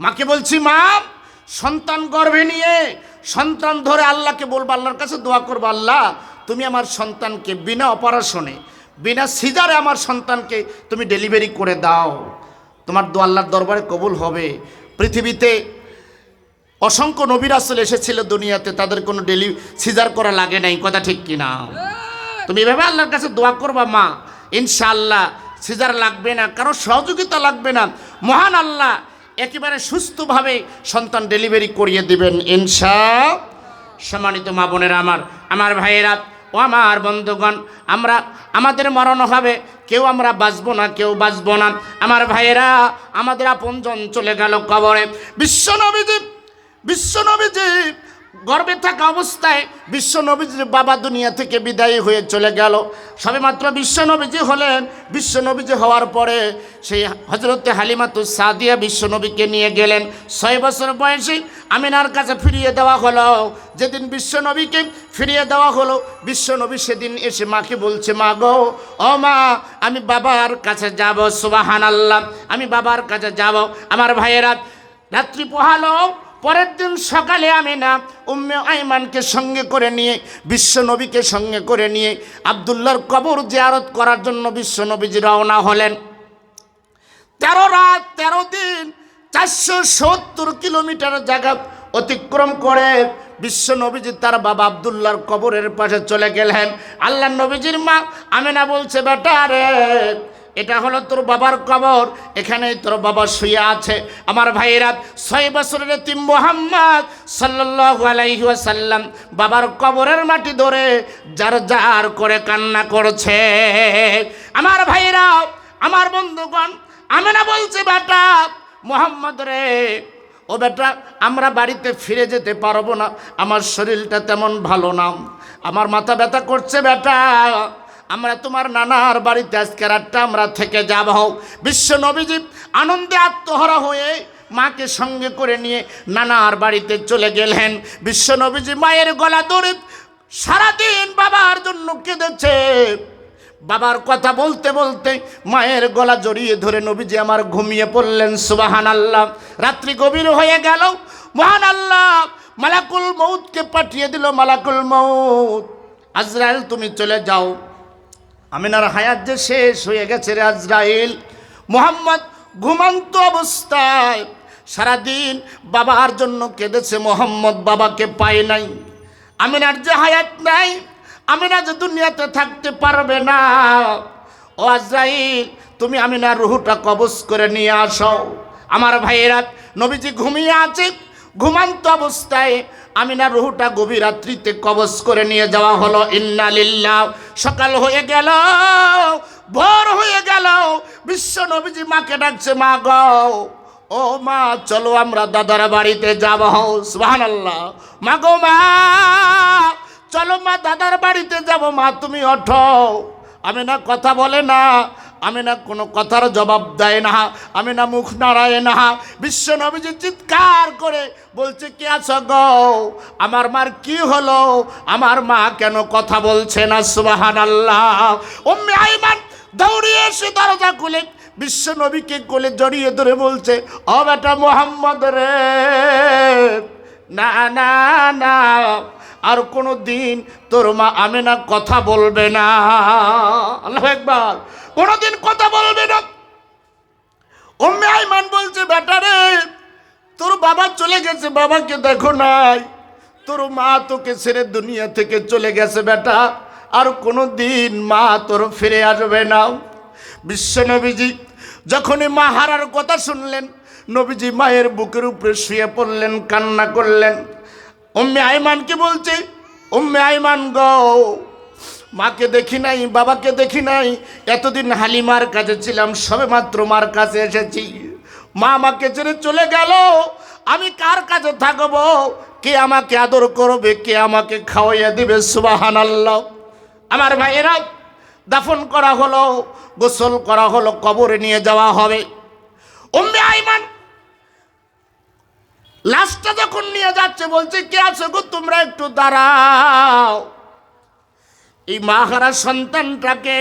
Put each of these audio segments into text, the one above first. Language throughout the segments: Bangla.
মাকে বলছি, মা সন্তান গর্ভে নিয়ে সন্তান ধরে আল্লাহকে বলবো, আল্লাহর কাছে দোয়া করবো, আল্লাহ তুমি আমার সন্তানকে বিনা অপারেশনে বিনা সিজারে আমার সন্তানকে তুমি ডেলিভারি করে দাও। তোমার দোয়া আল্লাহর দরবারে কবুল হবে। পৃথিবীতে অসংখ্য নবী রাসূল এসেছিল দুনিয়াতে, তাদের কোনো সিজার করা লাগে নাই, কথা ঠিক কিনা? তুমি এভাবে আল্লাহর কাছে দোয়া করবা মা, ইনশাআল্লাহ সিজার লাগবে না, কারো সহযোগিতা লাগবে না, মহান আল্লাহ একেবারে সুস্থভাবে সন্তান ডেলিভারি করিয়ে দিবেন ইনশাআল্লাহ। সম্মানিত মা বোনেরা, আমার ভাইয়েরা ও আমার বন্ধুগণ, আমাদের মরণ হবে, কেউ আমরা বাঁচবো না, কেউ বাঁচবো না। আমার ভাইয়েরা, আমাদের আপনজন চলে গেল কবরে। বিশ্বনবীজি গর্ভে থাকা অবস্থায় বিশ্বনবীজির বাবা দুনিয়া থেকে বিদায়ী হয়ে চলে গেল। সবেমাত্র বিশ্বনবীজি হলেন। বিশ্বনবীজি হওয়ার পরে সেই হযরতে হালিমাতুস সাদিয়া বিশ্বনবীকে নিয়ে গেলেন। 6 বছর বয়সে আমিনার কাছে ফিরিয়ে দেওয়া হলো। যেদিন বিশ্বনবীকে ফিরিয়ে দেওয়া হলো, বিশ্বনবী সেদিন এসে মাকে বলছে, মা গো, ও মা, আমি বাবার কাছে যাব। সুবহানাল্লাহ, আমি বাবার কাছে যাব। আমার ভাইয়েরা, রাত্রি পোহালো। পরের দিন সকালে আমিনা উম্মে আইমানকে সঙ্গে করে নিয়ে, বিশ্বনবীকে সঙ্গে করে নিয়ে আব্দুল্লাহর কবর জিয়ারত করার জন্য বিশ্বনবীজি রওনা হলেন। 13 রাত 13 দিন 470 কিলোমিটার জায়গা অতিক্রম করে বিশ্বনবীজি তার বাবা আব্দুল্লাহর কবরের পাশে চলে গেলেন। আল্লাহ নবীজির মা আমিনা বলছে, বেটা রে, এটা হলো তোর বাবার কবর, এখানেই তোর বাবা শুয়ে আছে। আমার ভাইয়েরা, 6 বছরের এতিম মুহাম্মদ সাল্লাল্লাহু আলাইহি ওয়াসাল্লাম বাবার কবরের মাটি ধরে জার জার করে কান্না করছে। আমার ভাইয়েরা, আমার বন্ধুগণ, আমিনা বলছে, বেটা মুহাম্মদ রে, ও বেটা, আমরা বাড়িতে ফিরে যেতে পারবো না, আমার শরীরটা তেমন ভালো না, আমার মাথা ব্যথা করছে, বেটা আমরা তোমার নানার বাড়িতে আজকে রাতটা আমরা থেকে যাব। বিশ্বনবীজি আনন্দে আত্মহারা হয়ে মাকে সঙ্গে করে নিয়ে নানার বাড়িতে চলে গেলেন। বিশ্বনবীজি মায়ের গলা ধরে সারাদিন বাবার জন্য কেঁদেছে। বাবার কথা বলতে বলতে মায়ের গলা জড়িয়ে ধরে নবীজি আমার ঘুমিয়ে পড়লেন। সুবহানাল্লাহ। রাত্রি গভীর হয়ে গেল। মহান আল্লাহ মালাকুল মউতকে পাঠিয়ে দিল। মালাকুল মউত, আজরাইল তুমি চলে যাও, আমিনার হায়াত যে শেষ হয়ে গেছে রে আজরাইল। মুহাম্মদ ঘুমন্ত অবস্থায় সারাদিন বাবার জন্য কেঁদেছে। মুহাম্মদ বাবাকে পায় নাই। আমিনার যে হায়াত নাই, আমিনা যে দুনিয়াতে থাকতে পারবে না, ও আজরাইল তুমি আমিনার রুহটা কবজ করে নিয়ে আসো। আমার ভাইয়েরা, নবীজি ঘুমিয়ে আছে। ঘুমান্ত অবস্থায় আমিনার রুহটা গভীর রাত্রিতে কবজ করে নিয়ে যাওয়া হলো। ইন্না লিল্লাহ। সকাল হয়ে গেল, ভোর হয়ে গেল। বিশ্ব নবীজি মাকে ডাকছে, মা গো, ও মা, চলো আমরা দাদার বাড়িতে যাব। সুবহানাল্লাহ। মা গো, মা, চলো মা, দাদার বাড়িতে যাব। মা তুমি ওঠো। আমিনা কথা বলে না, আমিনা কোনো কথার জবাব দেয় না, আমিনা মুখ নাড়ায় না। বিশ্ব নবীজি চিৎকার করে বলছে, কে আছো গো? আমার মার কি হলো? আমার মা কেন কথা বলছে না? সুবহানাল্লাহ। উম্মে আইমান দৌড়িয়ে এসে দরজা খুলে বিশ্ব নবীকে কোলে জড়িয়ে ধরে বলছে, ও বেটা মুহাম্মদ রে, না না না, আর কোনো দিন তোর মা আমিনা কথা বলবে না। আল্লাহু আকবার। কোনোদিন কথা বলবে না। উম্মে আইমান বলছে, বেটা রে, তোর বাবা চলে গেছে, বাবাকে দেখো নাই, তোর মা তোকে ছেড়ে দুনিয়া থেকে চলে গেছে বেটা, আর কোনো দিন মা তোর ফিরে আসবে না। বিশ্ব নবীজি যখনই মা হারার কথা শুনলেন, নবীজি মায়ের বুকের উপরে শুয়ে পড়লেন, কান্না করলেন। উম্মে আইমানকে বলছে, উম্মে আইমান গো, মাকে দেখি নাই, বাবাকে দেখি নাই, এতদিন হালিমার কাছে ছিলাম, সবে মাত্র মার কাছে এসেছি, মা আমাকে ছেড়ে চলে গেল, আমি কার কাছে থাকবো? কে আমাকে আদর করবে? কে আমাকে খাওয়াইয়া দিবে? সুবহানাল্লাহ। আমার ভাইয়েরা, দাফন করা হলো, গোসল করা হলো, কবরে নিয়ে যাওয়া হবে। উম্মে আইমান লাশটা যখন নিয়ে যাচ্ছে বলছে, কে আছো গো তোমরা, একটু দাঁড়াও, এই মা হারা সন্তানটাকে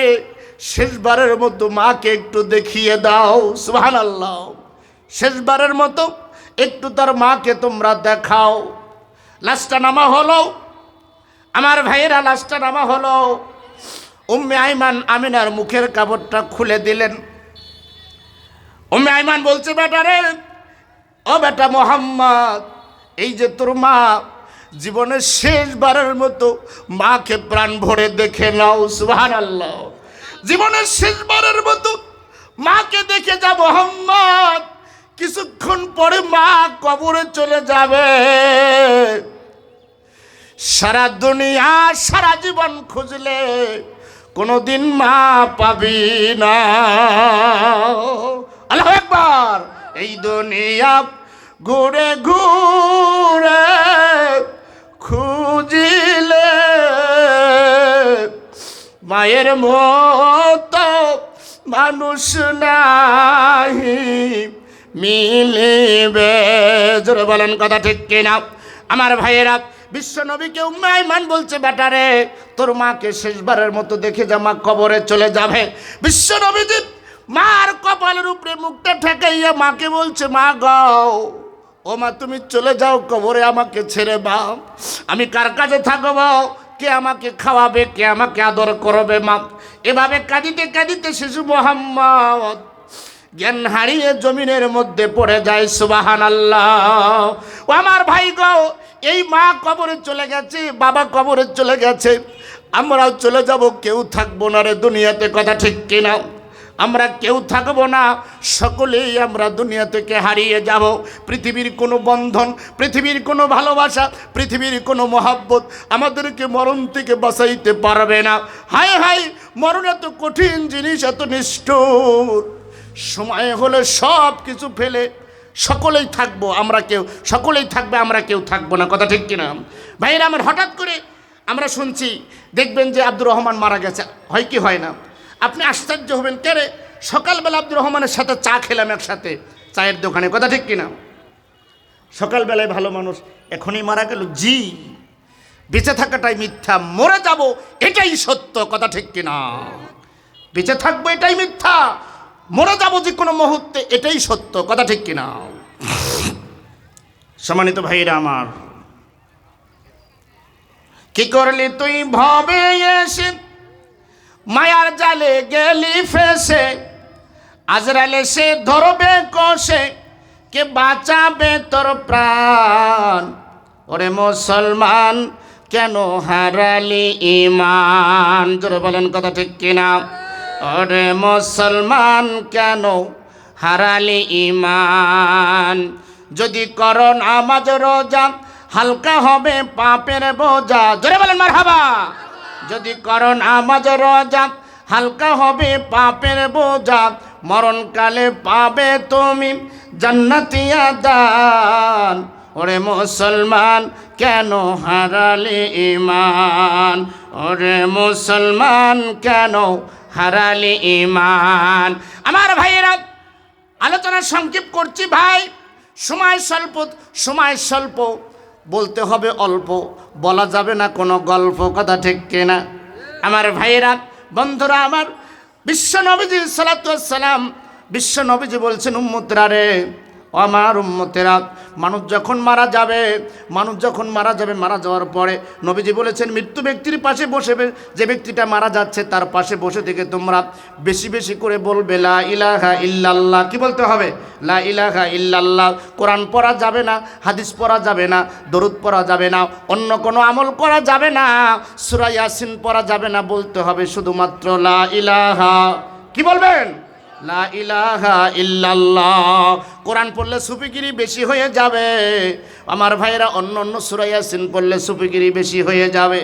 শেষবারের মতো মাকে একটু দেখিয়ে দাও। সুবহানাল্লাহ। শেষবারের মতো একটু তার মাকে তোমরা দেখাও। লাশটা নামা হলো, আমার ভাইয়েরা, লাশটা নামা হলো। উম্মে আইমান আমিনার মুখের কাপড়টা খুলে দিলেন। উম্মে আইমান বলছে, বেটা রে, ও বেটা মোহাম্মদ, এই যে তোর মা, জীবনের শেষবারের মতো মাকে প্রাণ ভরে দেখে নাও। সুবহানাল্লাহ। জীবনের শেষবারের মতো মাকে দেখে যা মোহাম্মদ, কিছুক্ষণ পরে মা কবরে চলে যাবে। সারা দুনিয়া সারা জীবন খুঁজলে কোনোদিন মা পাবি না। আল্লাহু আকবার। এই দুনিয়া ঘুরে ঘুরে খুঁজিলে মায়ের মতো মানুষ নাহি মিলিবে। জোরে বলেন কথা ঠিক কিনা? আমার ভাইয়েরা, বিশ্ব নবীকে উম্মে আইমান বলছে, বেটা রে, তোর মাকে শেষবারের মতো দেখে যা, মা কবরে চলে যাবে। বিশ্ব নবীজি মার কপালের উপরে মুখটা ঠেকাইয়া মাকে বলছে, মা গাও, ও মা তুমি চলে যাও কবরে, আমাকে ছেড়ে দাও। আমি কার কাছে থাকবো? কে আমাকে খাওয়াবে? কে আমাকে আদর করবে? মা এভাবে কাঁদিতে কাঁদিতে শিশু মোহাম্মদ জ্ঞান হারিয়ে জমিনের মধ্যে পড়ে যায়। সুবহানাল্লাহ। ও আমার ভাই গো, এই মা কবরে চলে গেছে, বাবা কবরে চলে গেছে, আমরাও চলে যাব, কেউ থাকবো না রে দুনিয়াতে। কথা ঠিক কিনা? আমরা কেউ থাকবো না, সকলেই আমরা দুনিয়া থেকে হারিয়ে যাব। পৃথিবীর কোনো বন্ধন, পৃথিবীর কোনো ভালোবাসা, পৃথিবীর কোনো মহাব্বত আমাদেরকে মরণ থেকে বাঁচাইতে পারবে না। হায় হায়, মরণ এত কঠিন জিনিস, এত নিষ্ঠুর। সময় হলে সব কিছু ফেলে সকলেই থাকবো, আমরা কেউ, সকলেই থাকবে, আমরা কেউ থাকবো না। কথা ঠিক কিনা ভাইরা আমার? হঠাৎ করে আমরা শুনছি, দেখবেন যে আব্দুর রহমান মারা গেছে, হয় কি হয় না? আপনি আশ্চর্য হবেন, কে রে, সকালবেলা আব্দুর রহমানের সাথে চা খেলাম একসাথে চায়ের দোকানে। কথা ঠিক কিনা? সকালবেলায় ভালো মানুষ, এখনই মারা গেল। জি, বেঁচে থাকাটাই মিথ্যা, মরে যাব এটাই সত্য। কথা ঠিক কিনা? বেঁচে থাকবো এটাই মিথ্যা, মরে যাব যে কোনো মুহূর্তে এটাই সত্য। কথা ঠিক কিনা? সম্মানিত ভাইরা আমার, কি করলি তুই ভবে এসে, মায়ার জালে গেলি ফেসে, আজরাইল এসে ধরবে কষে, কে বাঁচাবে তোর প্রাণ? ওরে মুসলমান, কেন হারালি ঈমান? জোরে বলেন কথা ঠিক কিনা? ওরে মুসলমান, কেন হারালি ঈমান? যদি করো নামাজ রোজা, হালকা হবে পাপের বোঝা। জোরে বলেন মারহাবা। যদি করো নামাজ রোজা, হালকা হবে পাপের বোঝা, মরণকালে পাবে তুমি জান্নাতিয়া দান। ওরে মুসলমান, কেন হারালি ঈমান? ওরে মুসলমান, কেন হারালি ঈমান? আমার ভাইয়েরা, আলোচনা সংক্ষেপ করছি ভাই, সময় স্বল্প, বলতে হবে অল্প, বলা যাবে না কোনো গল্প। কথা ঠিক কিনা? আমার ভাইয়েরা, বন্ধুরা আমার, বিশ্ব নবীজি সাল্লাল্লাহু আলাইহি সাল্লাম, বিশ্ব নবীজি বলছেন, উম্মতরা রে, আমার উম্মতেরা, মানুষ যখন মারা যাবে, মারা যাওয়ার পরে নবীজি বলেছেন, মৃত্যু ব্যক্তির পাশে বসে, যে ব্যক্তিটা মারা যাচ্ছে তার পাশে বসে থেকে তোমরা বেশি বেশি করে বলবে লা ইলাহা ইল্লাল্লাহ। কি বলতে হবে? লা ইলাহা ইল্লাল্লাহ। কোরআন পড়া যাবে না, হাদিস পড়া যাবে না, দরুদ পড়া যাবে না, অন্য কোনো আমল করা যাবে না, সূরা ইয়াসিন পড়া যাবে না, বলতে হবে শুধুমাত্র লা ইলাহা। কি বলবেন? লা ইলাহা ইল্লাল্লাহ। কোরআন পড়লে সুফিগিরি বেশি হয়ে যাবে আমার ভাইরা, অন্য সূরা ইয়াসিন পড়লে সুফিগিরি বেশি হয়ে যাবে।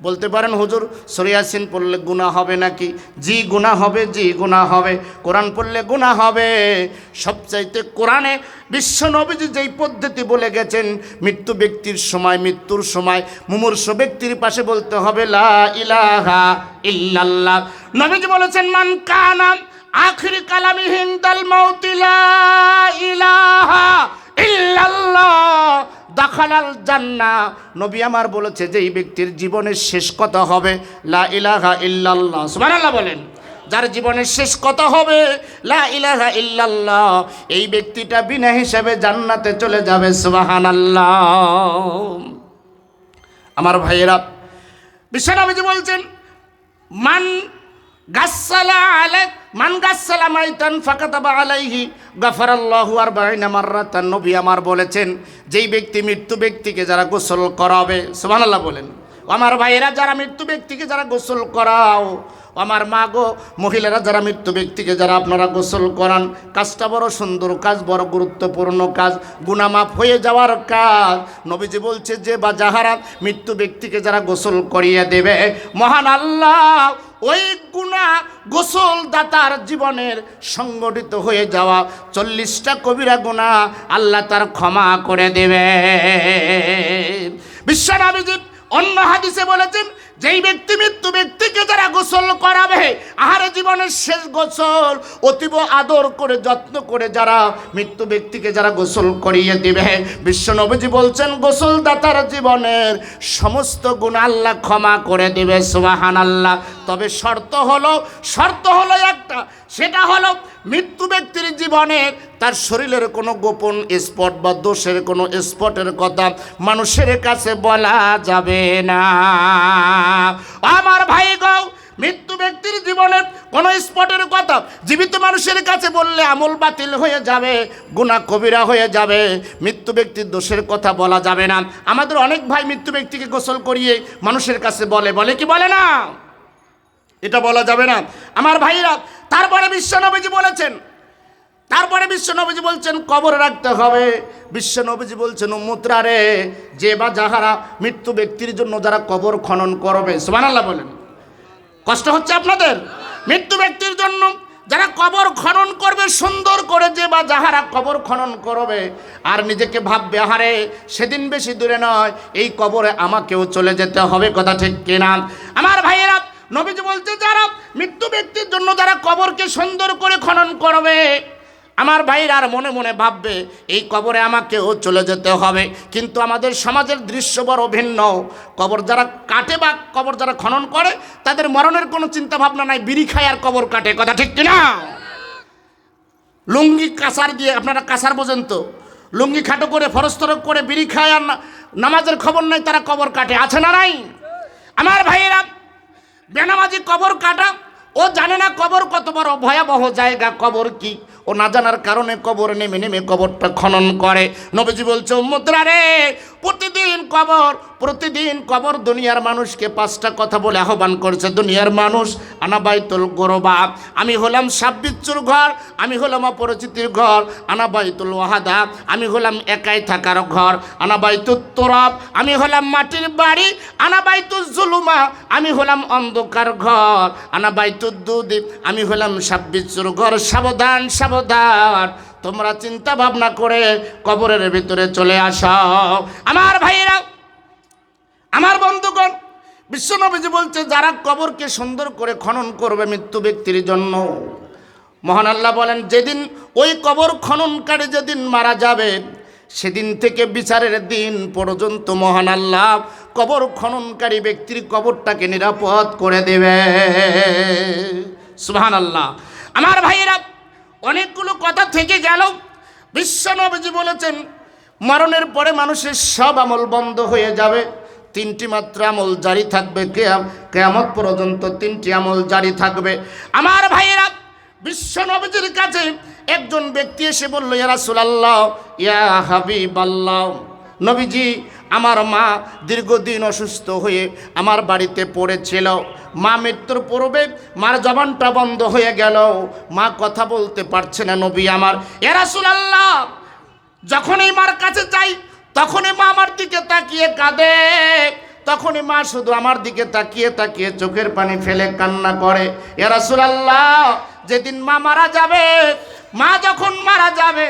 বলতে পারেন হুজুর, সূরা ইয়াসিন পড়লে গুনাহ হবে নাকি? জি গুনাহ হবে, জি গুনাহ হবে। কোরআন পড়লে গুনাহ হবে। সবচাইতে কোরআনে বিশ্ব নবীজি যেই পদ্ধতি বলে গেছেন, মৃত্যুর সময় মুমূর্ষু ব্যক্তির পাশে বলতে হবে লা ইলাহা ইল্লাল্লাহ। নবীজি বলেছেন, মান কানা আখির কালামি হিন্দাল মাউতি লা ইলাহা ইল্লাল্লাহ দাখালাল জান্নাহ। নবী আমার বলেছে, যে এই ব্যক্তির জীবনের শেষ কথা হবে লা ইলাহা ইল্লাল্লাহ। সুবহানাল্লাহ বলেন। যার জীবনের শেষ কথা হবে লা ইলাহা ইল্লাল্লাহ, এই ব্যক্তিটা বিনা হিসাবে জান্নাতে চলে যাবে। সুবহানাল্লাহ। আমার ভাইয়েরা, বিশ্বনবীজি বলছেন মান গাসসালা মাইতান ফাকাতাবা আলাইহি গাফারাল্লাহু 40 মাররাতান। নবী আমার বলেছেন, যেই ব্যক্তি মৃত্যু ব্যক্তিকে যারা গোসল করাবে, সুবহানাল্লাহ বলেন, আমার ভাইয়েরা যারা মৃত্যু ব্যক্তিকে যারা গোসল করাও, আমার মা গো মহিলারা যারা মৃত্যু ব্যক্তিকে যারা আপনারা গোসল করান, কাজটা বড় সুন্দর কাজ, বড় গুরুত্বপূর্ণ কাজ, গুনাহ মাফ হয়ে যাওয়ার কাজ। নবীজি বলছে যে বা যাহারা মৃত্যু ব্যক্তিকে যারা গোসল করিয়ে দেবে, মহান আল্লাহ ওই গুনাহ গোসল দাতার জীবনের সংগঠিত হয়ে যাওয়া 40টা কবিরা গুনাহ আল্লাহ তার ক্ষমা করে দেবে। বিশ্বনবীজি অন্য হাদিসে বলেছেন, যেই ব্যক্তি মৃত্যু ব্যক্তিকে যারা গোসল করাবে, আহারে জীবনের শেষ গোসল অতীব আদর করে যত্ন করে যারা মৃত্যু ব্যক্তিকে যারা গোসল করিয়ে দিবে, বিশ্বনবীজি বলছেন গোসল দাতার জীবনের সমস্ত গুনাহ আল্লাহ ক্ষমা করে দিবে। সুবহানাল্লাহ। তবে শর্ত হলো একটা, সেটা হলো মৃত্যু ব্যক্তির জীবনের তার শরীরের কোনো গোপন স্পট বা দোষের কোনো স্পটের কথা মানুষের কাছে বলা যাবে না। আমার ভাই গো, মৃত্যু ব্যক্তির জীবনের কোনো স্পটের কথা জীবিত মানুষের কাছে বললে আমল বাতিল হয়ে যাবে, গুনাহ কবিরা হয়ে যাবে। মৃত্যু ব্যক্তির দোষের কথা বলা যাবে না। আমাদের অনেক ভাই মৃত্যু ব্যক্তিকে গোসল করিয়ে মানুষের কাছে বলে কি বলে না, এটা বলা যাবে না। আমার ভাইরা, তারপরে বিশ্বনবীজি বলছেন কবরে রাখতে হবে। বিশ্বনবীজি বলছেন উম্মতরা রে, যে বা যাহারা মৃত্যু ব্যক্তির জন্য যারা কবর খনন করবে, সুবহানাল্লাহ বলেন, কষ্ট হচ্ছে আপনাদের? মৃত্যু ব্যক্তির জন্য যারা কবর খনন করবে সুন্দর করে, যে বা যাহারা কবর খনন করবে, আর নিজেকে ভাববে আহারে সেদিন বেশি দূরে নয়, এই কবরে আমাকেও চলে যেতে হবে। কথা ঠিক কিনা? আমার ভাইয়েরা, নবীজি বলতে যারা মৃত্যু ব্যক্তির জন্য যারা কবরকে সুন্দর করে খনন করবে, আমার ভাইরা আর মনে মনে ভাববে এই কবরে আমাকেও চলে যেতে হবে। কিন্তু আমাদের সমাজের দৃশ্য বড় ভিন্ন। কবর যারা কাটে বা কবর যারা খনন করে, তাদের মরণের কোনো চিন্তা ভাবনা নাই, বিড়ি খায় আর কবর কাটে। কথা ঠিক কিনা? লুঙ্গি কাঁসার দিয়ে, আপনারা কাঁসার বোঝেন তো, লুঙ্গি খাটো করে ফরস্তরক করে বিড়ি খায় আর নামাজের খবর নাই, তারা কবর কাটে। আছে না নাই? আমার ভাইয়েরা, বেনামাজি কবর কাটা, ও জানে না কবর কত বড় ভয়াবহ জায়গা, কবর কি, ও না জানার কারণে কবর নেমে কবরটা খনন করে। নবীজি বলছে উম্মতরা রে, প্রতিদিন কবর দুনিয়ার মানুষকে 5টা কথা বলে আহ্বান করছে। দুনিয়ার মানুষ, আনা বাইতুল গোরবা, আমি হলাম সাব্বিচ্ছুর ঘর, আমি হলাম অপরিচিতির ঘর। আনা বাইতুল ওয়াহাদা, আমি হলাম একাই থাকার ঘর। আনা বাইতুত তুরাব, আমি হলাম মাটির বাড়ি। আনা বাইতুজ জুলুমা, আমি হলাম অন্ধকার ঘর। আনা বাইতুদ দুদি, আমি হলাম সাব্বিচ্ছুর ঘর। সাবধান সাবধান, তোমরা চিন্তা ভাবনা করে কবরের ভিতরে চলে আসো। আমার ভাইয়েরা, আমার বন্ধুগণ, বিশ্বনবীজি বলছে যারা কবরকে সুন্দর করে খনন করবে মৃত্যু ব্যক্তির জন্য, মহান আল্লাহ বলেন যেদিন ওই কবর খননকারী যেদিন মারা যাবে, সেদিন থেকে বিচারের দিন পর্যন্ত মহান আল্লাহ কবর খননকারী ব্যক্তির কবরটাকে নিরাপদ করে দেবে। সুবহানাল্লাহ। আমার ভাইয়েরা, অনেকগুলো কথা থেকে গেল। বিশ্বনবীজি বলেছেন মরণের পরে মানুষের সব আমল বন্ধ হয়ে যাবে, 3টি মাত্র আমল জারি থাকবে। কিয়ামত পর্যন্ত 3টি আমল জারি থাকবে। আমার ভাইয়েরা, বিশ্বনবীজির কাছে একজন ব্যক্তি এসে বলল, ইয়া রাসূলুল্লাহ, ইয়া হাবিবাল্লাহ, নবীজি আমার মা দীর্ঘদিন অসুস্থ হয়ে আমার বাড়িতে পড়েছিল। মা মৃত্যুর পূর্বে মার জবানটা বন্ধ হয়ে গেল, মা কথা বলতে পারছে না। নবী আমার, ইয়া রাসূলুল্লাহ, যখনই মার কাছে যাই তখনই মা আমার দিকে তাকিয়ে কাঁদে, তখনই মা শুধু আমার দিকে তাকিয়ে তাকিয়ে চোখের পানি ফেলে কান্না করে। ইয়া রাসূলুল্লাহ, যেদিন মা মারা যাবে, মা যখন মারা যাবে,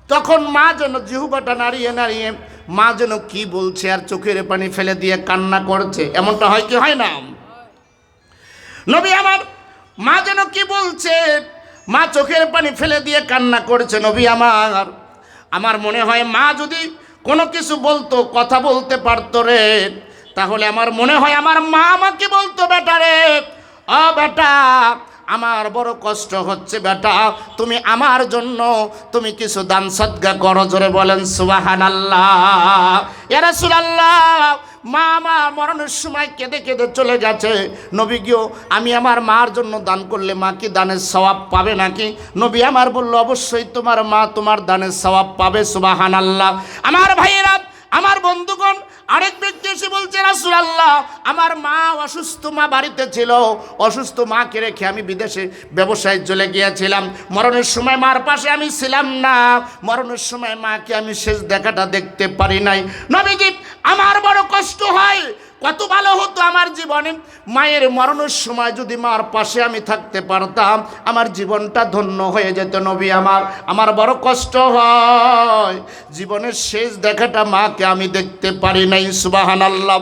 তখন মা যেন জিহ্বাটা নাড়িয়ে নাড়িয়ে মা যেন কি বলছে আর চোখের পানি ফেলে দিয়ে কান্না করছে। এমনটা হয় কি হয় না? নবী আমার, মা যেন কি বলছে, মা চোখের পানি ফেলে দিয়ে কান্না করছে। নবী আমার মনে হয় মা যদি কোনো কিছু বলতো, কথা বলতে পারতো রে, তাহলে আমার মনে হয় আমার মা আমাকে বলতো, বেটা রে, ও বেটা, আমার বড় কষ্ট হচ্ছে বেটা, তুমি আমার জন্য তুমি কিছু দান সদকা করো। জোরে বলেন সুবহানাল্লাহ। ইয়া রাসূলুল্লাহ, মা মরণের সময় কেঁদে কেঁদে চলে গেছে। নবী গিয়েও আমি আমার মার জন্য দান করলে মা কি দানের সওয়াব পাবে নাকি? নবী আমার বলল, অবশ্যই তোমার মা তোমার দানের সওয়াব পাবে। সুবহানাল্লাহ। আমার ভাইয়েরা, আমার বন্ধুগণ, আরেক ব্যক্তি এসে বলছে, রাসূলুল্লাহ, আমার মা অসুস্থ, মা বাড়িতে ছিল, অসুস্থ মাকে রেখে আমি বিদেশে ব্যবসায় চলে গিয়েছিলাম। মরণের সময় মার পাশে আমি ছিলাম না, মরণের সময় মাকে আমি শেষ দেখাটা দেখতে পারি নাই। নবীজি, আমার বড় কষ্ট হয়। কত ভালো হতো আমার জীবনে, মায়ের মরণের সময় যদি মার পাশে আমি থাকতে পারতাম, আমার জীবনটা ধন্য হয়ে যেত। নবী আমার বড় কষ্ট হয়, জীবনের শেষ দেখাটা মাকে আমি দেখতে পারি নাই। সুবহানাল্লাহ।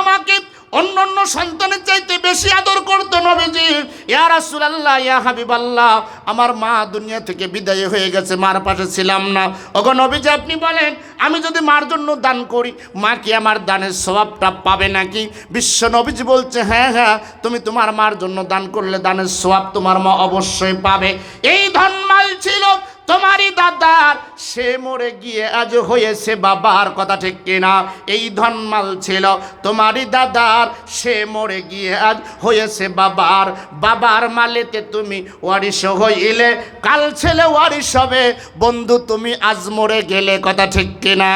মাকে অন্য অন্য সন্তানের চাইতে বেশি আদর করতো নবীজি। ইয়া রাসূলুল্লাহ, ইয়া হাবিবাল্লাহ, আমার মা দুনিয়া থেকে বিদায় হয়ে গেছে, মার পাশে ছিলাম না। ওগো নবীজি, আপনি বলেন, আমি যদি মার জন্য দান করি, মা কি আমার দানের সওয়াবটা পাবে নাকি? বিশ্ব নবীজি বলছে, হ্যাঁ হ্যাঁ, তুমি তোমার মার জন্য দান করলে দানের সওয়াব তোমার মা অবশ্যই পাবে। এই ধনমাল ছিল তোমারই দাদার, সে মরে গিয়ে আজ হয়েছে বাবার। কথা ঠিক কিনা? এই ধনমাল ছিল তোমারই দাদার, সে মরে গিয়ে আজ হয়েছে বাবার। বাবার মালেতে তুমি ওয়ারিশ হইলে, কাল ছেলে ওয়ারিশ হবে। বন্ধু, তুমি আজ মরে গেলে। কথা ঠিক কিনা?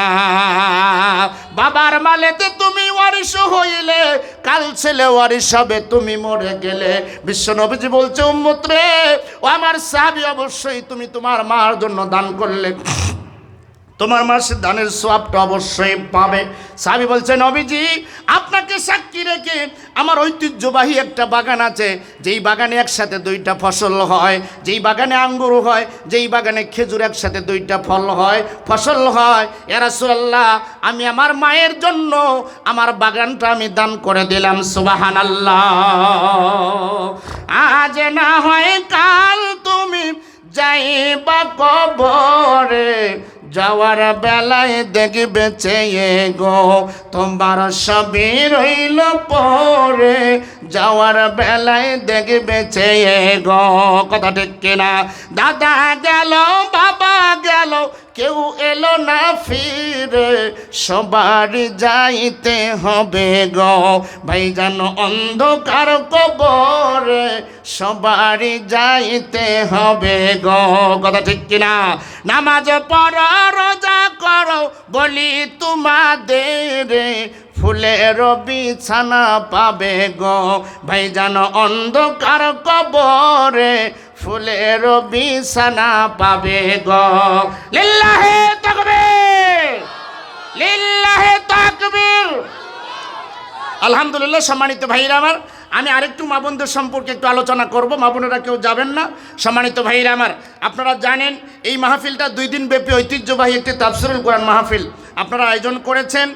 বাবার মালেতে তুমি ওয়ারিশ হইলে, কাল ছেলে ওয়ারিশ হবে, তুমি মরে গেলে। বিশ্ব নবীজি বলছে, উম্মত রে, ও আমার সাহাবী, অবশ্যই তুমি তোমার মার জন্য দান করলে তোমার মা সে দানের সওয়াবটা অবশ্যই পাবে। সাহাবী বলছে, নবীজি, আপনাকে সাক্ষী রেখে আমার ঐতিহ্যবাহী একটা বাগান আছে, যেই বাগানে একসাথে দুইটা ফসল হয়, যেই বাগানে আঙ্গুর হয়, যেই বাগানে খেজুর একসাথে দুইটা ফসল হয়। ইয়া রাসূলুল্লাহ, আমি আমার মায়ের জন্য আমার বাগানটা আমি দান করে দিলাম। সুবহানাল্লাহ। আজ না হয় কাল তুমি যাইবা কবরে, যাওয়ার বেলায় দেখবে চেয়ে গো, তোমার সবই রইল পরে, যাওয়ার বেলায় দেখবে চেয়ে গো। কথা ঠিক কিনা? দাদা গেল, বাবা গেল, কেউ এলো না ফিরে, সবারই যাইতে হবে গো। ভাইজান অন্ধকার কবরে, সবারই যাইতে হবে গো। কথা ঠিক কিনা? নামাজ পড়ো, রোজা করো, বলি তোমাদের, ফুলের বিছানা পাবে গো। ভাইজান অন্ধকার কবরে, ফুলের বিছানা পাবে গো। লিল্লাহে তাকবীর, লিল্লাহে তাকবীর। আলহামদুলিল্লাহ। সম্মানিত ভাইরা আমার, আমি আরেকটু মা বোনদের সম্পর্কে একটু আলোচনা করব। মা বোনেরা কেউ যাবেন না। সম্মানিত ভাইরা আমার, আপনারা জানেন এই মাহফিলটা 2 দিন ব্যাপী ঐতিহ্যবাহী একটি তাফসীরুল কোরআন মাহফিল আপনারা আয়োজন করেছেন।